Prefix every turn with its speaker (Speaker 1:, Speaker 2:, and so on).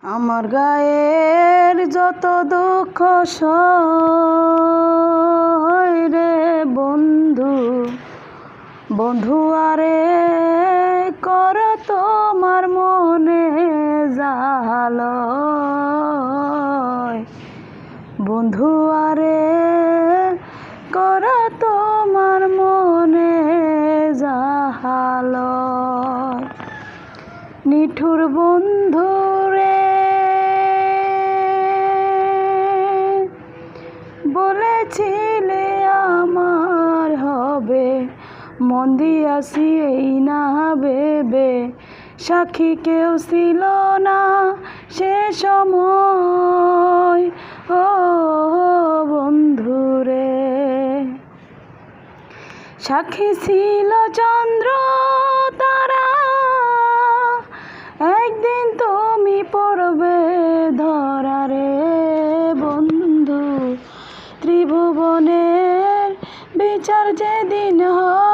Speaker 1: আমার গায়ের যত দুঃখ সয় রে বন্ধু, বন্ধু আরে কর তোমার মনে জালয়, বন্ধু আরে কর তোমার মনে জালয়। নিঠুর বন্ধু রে বলেছিলে আমার হবে, মন দিয়াছি এই না ভেবে, সাক্ষী কেউ ছিল না সে সময়। ও বন্ধু রে, সাক্ষী ছিল চন্দ্র তারা, একদিন তুমি পড়বে ধরা রে বন্ধু। ত্রিভুবনের বিচার যেদিন হয়